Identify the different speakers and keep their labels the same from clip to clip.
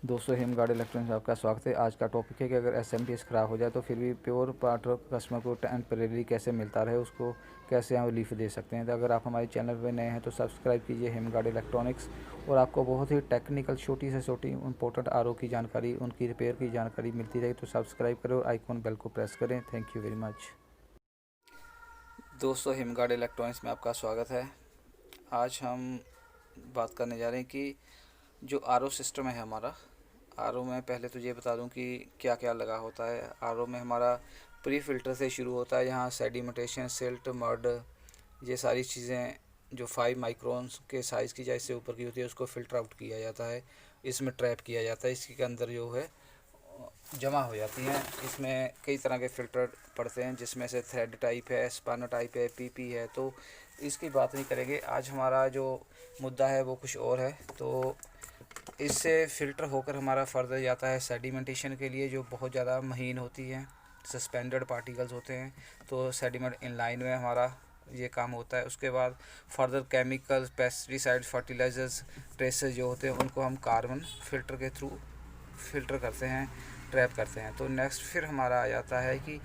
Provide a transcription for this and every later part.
Speaker 1: दोस्तों हिमगार्ड इलेक्ट्रॉनिक्स में आपका स्वागत है। आज का टॉपिक है कि अगर एसएमपीएस ख़राब हो जाए तो फिर भी प्योर पावर कस्टमर को टेम्परेरी कैसे मिलता रहे, उसको कैसे हम रिलीफ दे सकते हैं। तो अगर आप हमारे चैनल पर नए हैं तो सब्सक्राइब कीजिए हिमगार्ड इलेक्ट्रॉनिक्स, और आपको बहुत ही टेक्निकल छोटी से छोटी इंपॉर्टेंट आरओ की जानकारी, उनकी रिपेयर की जानकारी मिलती रहेगी। तो सब्सक्राइब करें और आइकॉन बेल को प्रेस करें। Thank you very much. दोस्तों हिमगार्ड इलेक्ट्रॉनिक्स में आपका स्वागत है। आज हम बात करने जा रहे हैं कि जो आरओ सिस्टम है हमारा, आरओ में पहले तो ये बता दूं कि क्या क्या लगा होता है। आरओ में हमारा प्री फिल्टर से शुरू होता है, यहाँ सेडिमेंटेशन, सिल्ट, मड, ये सारी चीज़ें जो 5 माइक्रोन्स के साइज़ की जैसे ऊपर की होती है उसको फ़िल्टर आउट किया जाता है, इसमें ट्रैप किया जाता है, इसके अंदर जो है जमा हो जाती हैं। इसमें कई तरह के फ़िल्टर पड़ते हैं, जिसमें से थ्रेड टाइप है, स्पन टाइप है, पीपी है। तो इसकी बात नहीं करेंगे आज। हमारा जो मुद्दा है वो कुछ और है। तो इससे फ़िल्टर होकर हमारा फर्दर जाता है सेडिमेंटेशन के लिए, जो बहुत ज़्यादा महीन होती है, सस्पेंडेड पार्टिकल्स होते हैं। तो सेडिमेंट इन लाइन में हमारा ये काम होता है। उसके बाद further chemical, pesticide, fertilisers, traces जो होते हैं उनको हम कार्बन फिल्टर के थ्रू फ़िल्टर करते हैं, ट्रैप करते हैं। तो नेक्स्ट फिर हमारा आ जाता है कि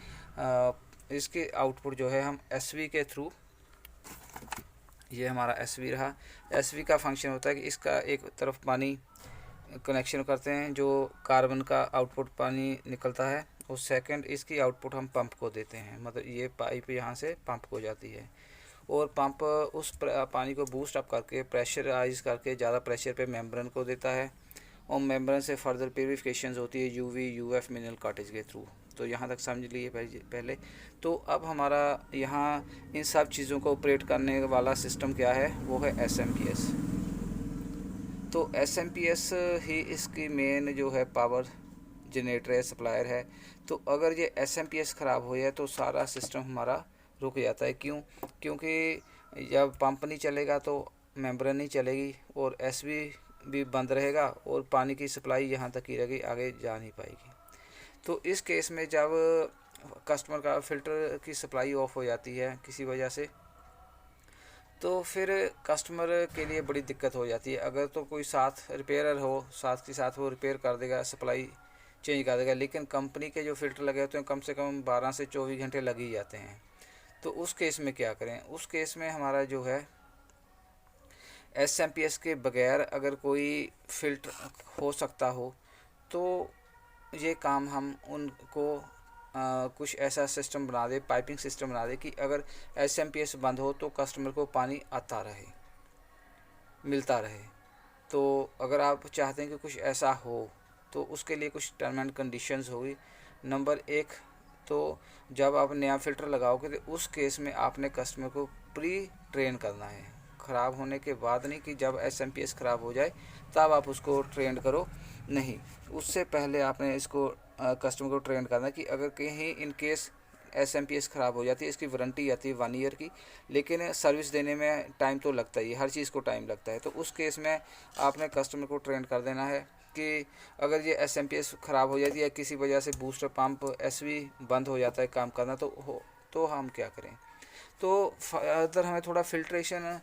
Speaker 1: इसके आउटपुट जो है हम एसवी के थ्रू, ये हमारा एसवी रहा। एसवी का फंक्शन होता है कि इसका एक तरफ पानी कनेक्शन करते हैं, जो कार्बन का आउटपुट पानी निकलता है, और सेकंड इसकी आउटपुट हम पंप को देते हैं। मतलब ये पाइप यहाँ से पंप को जाती है, और पंप उस पानी को बूस्ट अप करके प्रेशराइज करके ज़्यादा प्रेशर पे मेम्ब्रेन को देता है, और मेम्ब्रेन से फर्दर प्यूरिफिकेशन होती है यूवी यूएफ मिनरल कॉटेज के थ्रू। तो यहाँ तक समझ लिए पहले। तो अब हमारा यहाँ इन सब चीज़ों को ऑपरेट करने वाला सिस्टम क्या है, वो है एसएमपीएस। तो एसएमपीएस ही इसकी मेन जो है पावर जनरेटर है, सप्लायर है। तो अगर ये एसएमपीएस ख़राब हो जाए तो सारा सिस्टम हमारा रुक जाता है। क्यों? क्योंकि जब पंप नहीं चलेगा तो मेम्ब्रेन नहीं चलेगी, और एसवी भी बंद रहेगा, और पानी की सप्लाई यहाँ तक ही रहेगी, आगे जा नहीं पाएगी। तो इस केस में जब कस्टमर का फ़िल्टर की सप्लाई ऑफ हो जाती है किसी वजह से, तो फिर कस्टमर के लिए बड़ी दिक्कत हो जाती है। अगर तो कोई साथ रिपेयरर हो, साथ के साथ वो रिपेयर कर देगा, सप्लाई चेंज कर देगा, लेकिन कंपनी के जो फ़िल्टर लगे होते हैं कम से कम 12 से 24 घंटे लग ही जाते हैं। तो उस केस में क्या करें? उस केस में हमारा जो है एसएमपीएस के बगैर अगर कोई फ़िल्टर हो सकता हो, तो ये काम हम उनको कुछ ऐसा सिस्टम बना दे, पाइपिंग सिस्टम बना दे कि अगर एसएमपीएस बंद हो तो कस्टमर को पानी आता रहे, मिलता रहे। तो अगर आप चाहते हैं कि कुछ ऐसा हो तो उसके लिए कुछ टर्म एंड कंडीशंस होगी। नंबर 1, तो जब आप नया फ़िल्टर लगाओगे तो उस केस में आपने कस्टमर को प्री ट्रेन करना है, ख़राब होने के बाद नहीं कि जब एसएमपीएस ख़राब हो जाए तब आप उसको ट्रेन करो, नहीं, उससे पहले आपने इसको कस्टमर को ट्रेन करना है कि अगर कहीं इन केस एसएमपीएस ख़राब हो जाती है, इसकी वारंटी आती है 1 ईयर की, लेकिन सर्विस देने में टाइम तो लगता ही है, हर चीज़ को टाइम लगता है। तो उस केस में आपने कस्टमर को ट्रेन कर देना है कि अगर ये एसएमपीएस ख़राब हो जाती है, किसी वजह से बूस्टर पंप एसवी बंद हो जाता है काम करना, तो हम क्या करें। तो फर्दर हमें थोड़ा फिल्ट्रेशन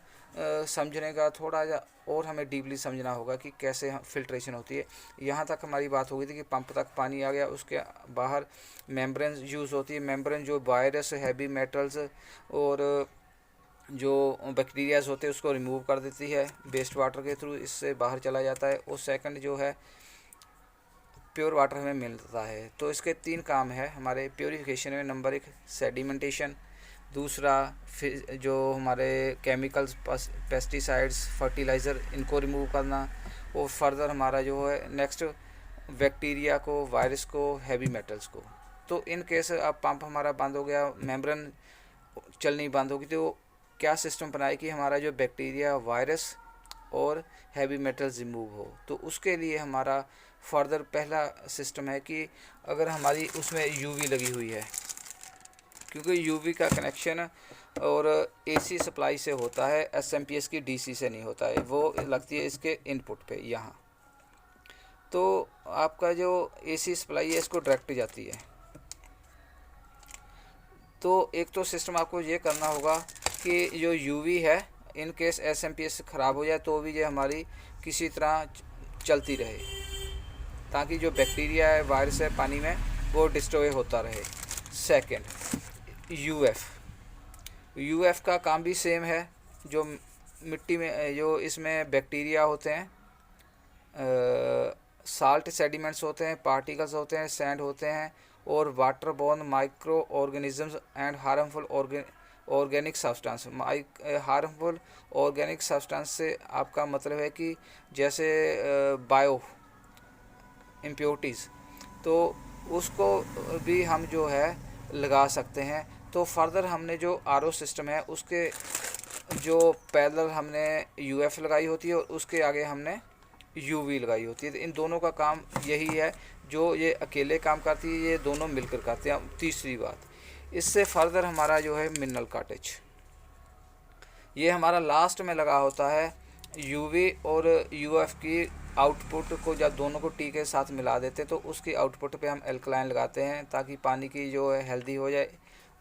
Speaker 1: समझने का, थोड़ा और हमें डीपली समझना होगा कि कैसे फिल्ट्रेशन होती है। यहाँ तक हमारी बात हो गई थी कि पंप तक पानी आ गया, उसके बाहर मेम्ब्रेन यूज़ होती है। मेम्ब्रेन जो वायरस, हैवी मेटल्स और जो बैक्टीरियाज होते हैं उसको रिमूव कर देती है वेस्ट वाटर के थ्रू, इससे बाहर चला जाता है। और सेकंड जो है प्योर वाटर हमें मिलता है। तो इसके 3 काम है हमारे प्योरीफिकेशन में। नंबर 1 सेडिमेंटेशन, दूसरा फिर जो हमारे केमिकल्स, पेस्टिसाइड्स, फर्टिलाइज़र, इनको रिमूव करना, और फर्दर हमारा जो है नेक्स्ट बैक्टीरिया को, वायरस को, हैवी मेटल्स को। तो इन केस अब पंप हमारा बंद हो गया, मेम्ब्रेन चलनी बंद होगी, तो क्या सिस्टम बनाए कि हमारा जो बैक्टीरिया, वायरस और हैवी मेटल्स रिमूव हो। तो उसके लिए हमारा फर्दर पहला सिस्टम है कि अगर हमारी उसमें यूवी लगी हुई है, क्योंकि यूवी का कनेक्शन और एसी सप्लाई से होता है, एसएमपीएस की डीसी से नहीं होता है, वो लगती है इसके इनपुट पे यहाँ। तो आपका जो एसी सप्लाई है इसको डायरेक्ट जाती है। तो एक तो सिस्टम आपको ये करना होगा कि जो यूवी है, इन केस एसएमपीएस ख़राब हो जाए तो भी ये हमारी किसी तरह चलती रहे। ताकि जो बैक्टीरिया है, वायरस है पानी में, वो डिस्ट्रॉय होता रहे। सेकंड, यूएफ का काम भी सेम है। जो मिट्टी में जो इसमें बैक्टीरिया होते हैं, साल्ट सेडिमेंट्स होते हैं, पार्टिकल्स होते हैं, सैंड होते हैं, और water borne micro organisms and harmful organic substance. Harmful organic substance से आपका मतलब है कि जैसे बायो इम्प्योरिटीज़, तो उसको भी हम जो है लगा सकते हैं। तो फर्दर हमने जो आरओ सिस्टम है उसके जो पैरेलल हमने यूएफ लगाई होती है और उसके आगे हमने यूवी लगाई होती है। तो इन दोनों का काम यही है, जो ये अकेले काम करती है, ये दोनों मिलकर करते हैं। तीसरी बात, इससे फर्दर हमारा जो है मिनरल कॉटेज, ये हमारा लास्ट में लगा होता है। यूवी और यूएफ की आउटपुट को जब दोनों को टी के साथ मिला देते हैं तो उसकी आउटपुट पे हम एल्कलाइन लगाते हैं, ताकि पानी की जो है हेल्दी हो जाए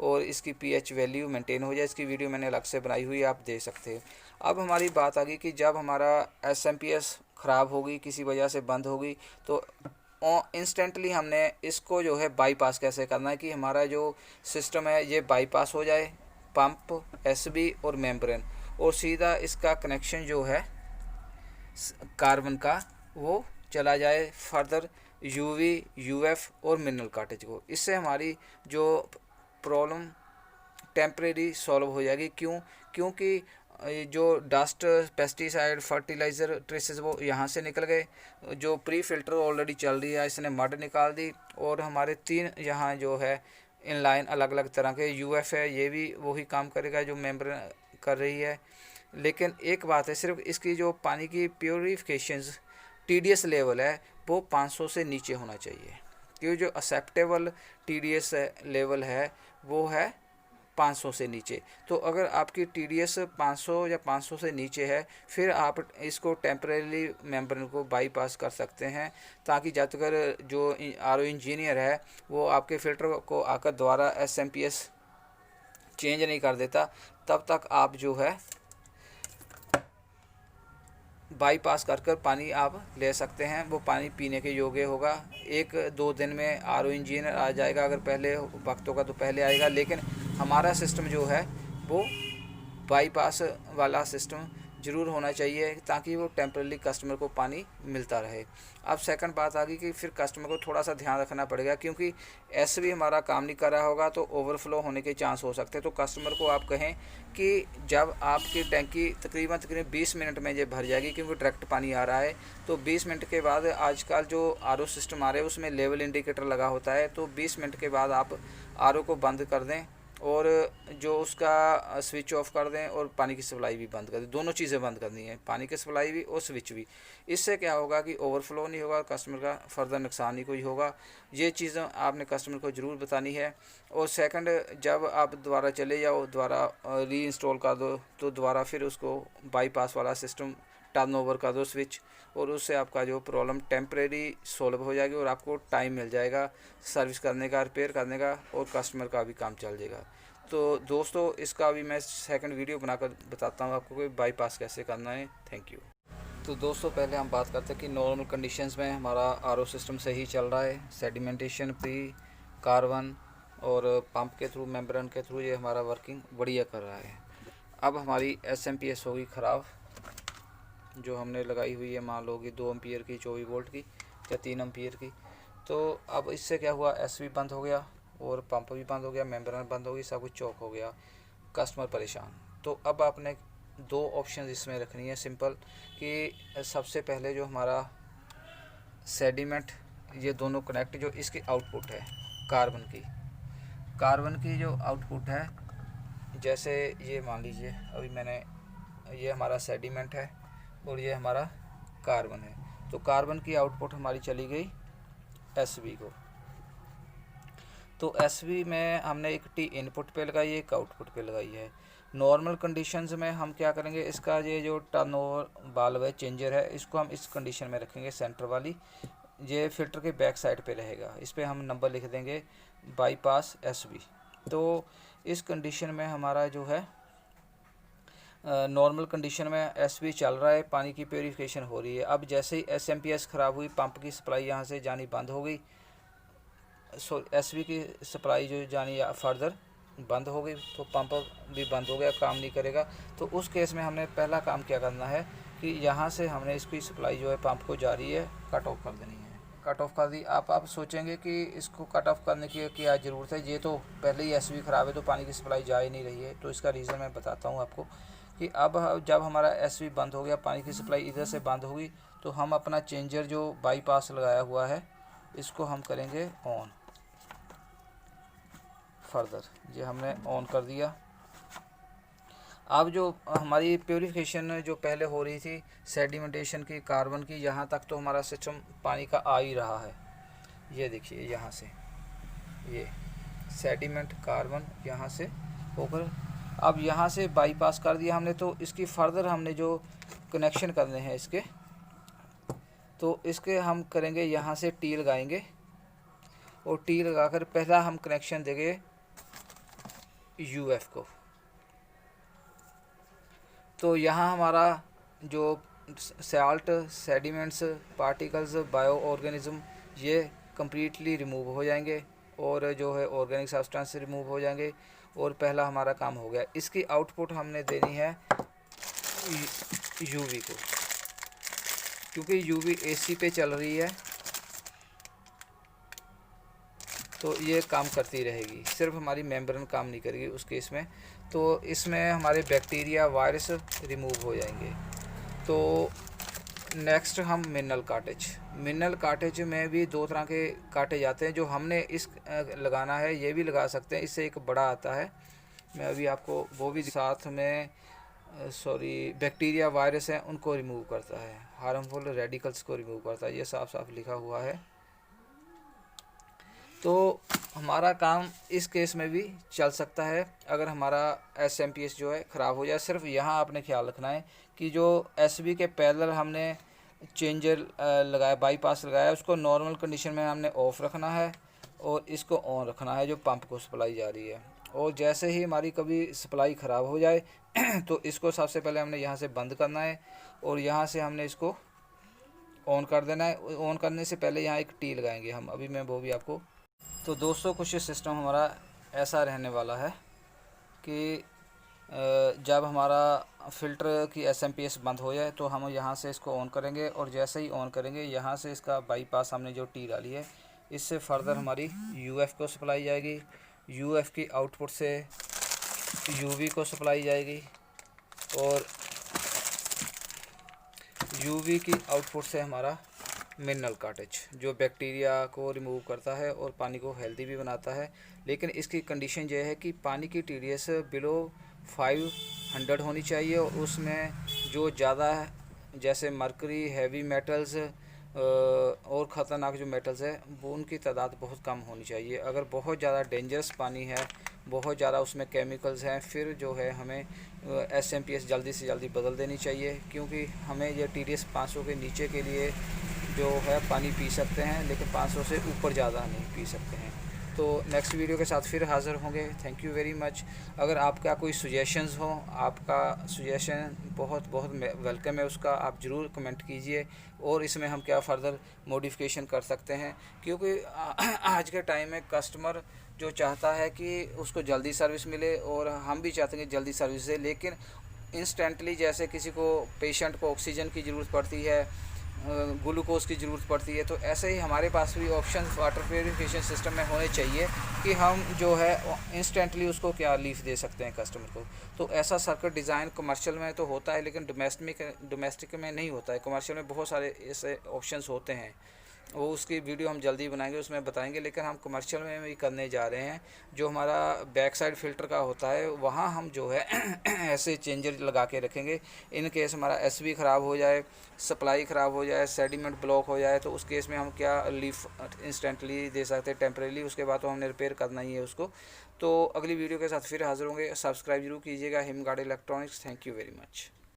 Speaker 1: और इसकी पीएच वैल्यू मेंटेन हो जाए। इसकी वीडियो मैंने अलग से बनाई हुई है, आप देख सकते हैं। अब हमारी बात आ गई कि जब हमारा एसएमपीएस ख़राब होगी, किसी वजह से बंद होगी, तो इंस्टेंटली हमने इसको जो है बाईपास कैसे करना है कि हमारा जो सिस्टम है ये बाईपास हो जाए, पंप, एसबी और मेम्ब्रेन, और सीधा इसका कनेक्शन जो है कार्बन का वो चला जाए फर्दर यूवी, यूएफ और मिनरल कॉटेज को। इससे हमारी जो प्रॉब्लम टेम्परेरी सॉल्व हो जाएगी। क्योंकि जो डस्ट, पेस्टिसाइड, फर्टिलाइज़र ट्रेसेस वो यहाँ से निकल गए। जो प्री फिल्टर ऑलरेडी चल रही है, इसने मड निकाल दी, और हमारे 3 यहाँ जो है इनलाइन अलग अलग तरह के यूएफ है, ये भी वही काम करेगा जो मेम्ब्रेन कर रही है। लेकिन एक बात है, सिर्फ इसकी जो पानी की प्योरीफिकेशंस टीडीएस लेवल है वो 500 से नीचे होना चाहिए, क्योंकि जो एक्सेप्टेबल टीडीएस लेवल है वो है 500 से नीचे। तो अगर आपकी टीडीएस 500 या 500 से नीचे है, फिर आप इसको टेम्परेरी मेम्ब्रेन को बाईपास कर सकते हैं, ताकि जब तक जो आरओ इंजीनियर है वो आपके फ़िल्टर को आकर दोबारा एसएमपीएस चेंज नहीं कर देता, तब तक आप जो है बाईपास कर पानी आप ले सकते हैं। वो पानी पीने के योग्य होगा। 1-2 दिन में आरओ इंजीनियर आ जाएगा, अगर पहले वक्त होगा तो पहले आएगा। लेकिन हमारा सिस्टम जो है वो बाईपास वाला सिस्टम ज़रूर होना चाहिए, ताकि वो टेम्परेरी कस्टमर को पानी मिलता रहे। अब सेकंड बात आ गई कि फिर कस्टमर को थोड़ा सा ध्यान रखना पड़ेगा, क्योंकि ऐसे भी हमारा काम नहीं कर रहा होगा तो ओवरफ्लो होने के चांस हो सकते हैं। तो कस्टमर को आप कहें कि जब आपकी टैंकी तकरीबन 20 मिनट में ये भर जाएगी, क्योंकि डायरेक्ट पानी आ रहा है, तो 20 मिनट के बाद आजकल जो आरओ सिस्टम आ रहे हैं उसमें लेवल इंडिकेटर लगा होता है, तो 20 मिनट के बाद आप आरओ को बंद कर दें और जो उसका स्विच ऑफ कर दें, और पानी की सप्लाई भी बंद कर दें। दोनों चीज़ें बंद करनी है, पानी की सप्लाई भी और स्विच भी। इससे क्या होगा कि ओवरफ्लो नहीं होगा, कस्टमर का फर्दर नुकसान नहीं कोई होगा। ये चीज़ें आपने कस्टमर को ज़रूर बतानी है। और सेकंड, जब आप दोबारा चले जाओ, दोबारा री इंस्टॉल कर दो, तो दोबारा फिर उसको बाईपास वाला सिस्टम टर्न ओवर कर दो स्विच, और उससे आपका जो प्रॉब्लम टेम्परेरी सॉल्व हो जाएगी, और आपको टाइम मिल जाएगा सर्विस करने का, रिपेयर करने का, और कस्टमर का भी काम चल जाएगा। तो दोस्तों, इसका भी मैं सेकंड वीडियो बनाकर बताता हूँ आपको कि बाईपास कैसे करना है। Thank you. तो दोस्तों, पहले हम बात करते हैं कि नॉर्मल कंडीशंस में हमारा आरओ सिस्टम सही चल रहा है। सेडिमेंटेशन, प्री कार्बन और पंप के थ्रू, मेम्ब्रेन के थ्रू ये हमारा वर्किंग बढ़िया कर रहा है। अब हमारी एसएमपीएस होगी ख़राब, जो हमने लगाई हुई है, मान लो कि 2 एम्पीयर की 24 वोल्ट की या 3 एम्पीयर की। तो अब इससे क्या हुआ, एसवी बंद हो गया और पंप भी बंद हो गया, मेम्ब्रेन बंद हो गई, सब कुछ चौक हो गया, कस्टमर परेशान। तो अब आपने 2 ऑप्शन इसमें रखनी है सिंपल, कि सबसे पहले जो हमारा सेडिमेंट, ये दोनों कनेक्ट, जो इसकी आउटपुट है कार्बन की जो आउटपुट है, जैसे ये मान लीजिए अभी मैंने, ये हमारा सेडिमेंट है और ये हमारा कार्बन है। तो कार्बन की आउटपुट हमारी चली गई एसवी को। तो एसवी में हमने एक टी इनपुट पे लगाई है, एक आउटपुट पे लगाई है। नॉर्मल कंडीशंस में हम क्या करेंगे, इसका ये टर्नओवर वाल्व है, चेंजर है, इसको हम इस कंडीशन में रखेंगे, सेंटर वाली। ये फिल्टर के बैक साइड पे रहेगा, इस पर हम नंबर लिख देंगे बाईपास एसवी। तो इस कंडीशन में हमारा जो है नॉर्मल कंडीशन में एसवी चल रहा है, पानी की प्योरीफिकेशन हो रही है। अब जैसे ही एसएमपीएस ख़राब हुई, पंप की सप्लाई यहाँ से जानी बंद हो गई, एसवी की सप्लाई जो जानी फर्दर बंद हो गई, तो पंप भी बंद हो गया, काम नहीं करेगा। तो उस केस में हमने पहला काम क्या करना है कि यहाँ से हमने इसकी सप्लाई जो है पंप को जारी है कट ऑफ कर देनी है। कट ऑफ कर दी। आप सोचेंगे कि इसको कट ऑफ करने की क्या ज़रूरत है, ये तो पहले ही एसवी ख़राब है तो पानी की सप्लाई जा ही नहीं रही है। तो इसका रीज़न मैं बताता हूँ आपको कि अब जब हमारा एसवी बंद हो गया, पानी की सप्लाई इधर से बंद होगी, तो हम अपना चेंजर जो बाईपास लगाया हुआ है इसको हम करेंगे ऑन। फर्दर ये हमने ऑन कर दिया। अब जो हमारी प्योरीफिकेशन जो पहले हो रही थी सेडिमेंटेशन की, कार्बन की, यहाँ तक तो हमारा सिस्टम पानी का आ ही रहा है। ये देखिए यहाँ से ये सेडिमेंट कार्बन यहाँ से होकर अब यहाँ से बाईपास कर दिया हमने। तो इसकी फर्दर हमने जो कनेक्शन करने हैं इसके, तो इसके हम करेंगे यहाँ से टी लगाएंगे, और टी लगाकर पहला हम कनेक्शन देंगे यूएफ को। तो यहाँ हमारा जो salt, sediments, particles, bio organism ये कम्प्लीटली रिमूव हो जाएंगे, और जो है ऑर्गेनिक सब्सटेंस रिमूव हो जाएंगे, और पहला हमारा काम हो गया। इसकी आउटपुट हमने देनी है यूवी को, क्योंकि यूवी एसी पे चल रही है तो ये काम करती रहेगी, सिर्फ हमारी मेम्ब्रेन काम नहीं करेगी उस केस में। तो इसमें हमारे बैक्टीरिया, वायरस रिमूव हो जाएंगे। तो नेक्स्ट हम मिनरल काटेज। मिनरल काटेज में भी दो तरह के काटे जाते हैं। जो हमने इस लगाना है ये भी लगा सकते हैं, इससे एक बड़ा आता है, मैं अभी आपको वो भी साथ में बैक्टीरिया, वायरस हैं उनको रिमूव करता है, हार्मफुल रेडिकल्स को रिमूव करता है, ये साफ साफ लिखा हुआ है। तो हमारा काम इस केस में भी चल सकता है अगर हमारा एसएमपीएस जो है ख़राब हो जाए। सिर्फ यहाँ आपने ख्याल रखना है कि जो एसवी के पैरेलल हमने चेंजर लगाया, बाईपास लगाया, उसको नॉर्मल कंडीशन में हमने ऑफ़ रखना है और इसको ऑन रखना है जो पंप को सप्लाई जा रही है। और जैसे ही हमारी कभी सप्लाई ख़राब हो जाए तो इसको सबसे पहले हमने यहाँ से बंद करना है, और यहाँ से हमने इसको ऑन कर देना है। ऑन करने से पहले यहाँ एक टी लगाएंगे हम, अभी मैं वो भी आपको। तो दोस्तों कुछ सिस्टम हमारा ऐसा रहने वाला है कि जब हमारा फ़िल्टर की एसएमपीएस बंद हो जाए तो हम यहाँ से इसको ऑन करेंगे, और जैसे ही ऑन करेंगे यहाँ से इसका बाईपास हमने जो टी डाली है इससे फर्दर हमारी यूएफ को सप्लाई जाएगी, यूएफ की आउटपुट से यूवी को सप्लाई जाएगी, और यूवी की आउटपुट से हमारा मिनरल काटेज जो बैक्टीरिया को रिमूव करता है और पानी को हेल्दी भी बनाता है। लेकिन इसकी कंडीशन ये है कि पानी की टीडीएस बिलो 500 होनी चाहिए, और उसमें जो ज़्यादा जैसे मरकरी, हैवी मेटल्स और ख़तरनाक जो मेटल्स है वो उनकी तादाद बहुत कम होनी चाहिए। अगर बहुत ज़्यादा डेंजरस पानी है, बहुत ज़्यादा उसमें केमिकल्स हैं, फिर जो है हमें एसएमपीएस जल्दी से जल्दी बदल देनी चाहिए, क्योंकि हमें ये टीडीएस 500 के नीचे के लिए जो है पानी पी सकते हैं, लेकिन 500 से ऊपर ज़्यादा नहीं पी सकते हैं। तो नेक्स्ट वीडियो के साथ फिर हाज़िर होंगे। Thank you very much. अगर आपका कोई सुजेशंस हो, आपका सुजेशन बहुत बहुत वेलकम है, उसका आप ज़रूर कमेंट कीजिए, और इसमें हम क्या फ़र्दर मॉडिफिकेशन कर सकते हैं। क्योंकि आज के टाइम में कस्टमर जो चाहता है कि उसको जल्दी सर्विस मिले, और हम भी चाहते हैं कि जल्दी सर्विस दे, लेकिन इंस्टेंटली जैसे किसी को पेशेंट को ऑक्सीजन की ज़रूरत पड़ती है, ग्लूकोज की ज़रूरत पड़ती है, तो ऐसे ही हमारे पास भी ऑप्शन वाटर प्योरीफिकेशन सिस्टम में होने चाहिए कि हम जो है इंस्टेंटली उसको क्या रिलीफ दे सकते हैं कस्टमर को। तो ऐसा सर्किट डिज़ाइन कमर्शियल में तो होता है, लेकिन डोमेस्टिक में नहीं होता है। कमर्शियल में बहुत सारे ऐसे ऑप्शंस होते हैं, वो उसकी वीडियो हम जल्दी बनाएंगे, उसमें बताएंगे। लेकिन हम कमर्शियल में भी करने जा रहे हैं। जो हमारा बैक साइड फ़िल्टर का होता है वहाँ हम जो है ऐसे चेंजर लगा के रखेंगे। इन केस हमारा एसवी ख़राब हो जाए, सप्लाई ख़राब हो जाए, सेडिमेंट ब्लॉक हो जाए, तो उस केस में हम क्या रिलीफ इंस्टेंटली दे सकते हैं, टेम्परेली। उसके बाद तो हमने रिपेयर करना ही है उसको। तो अगली वीडियो के साथ फिर हाज़िर होंगे। सब्सक्राइब जरूर कीजिएगा Himgard electronics. Thank you very much.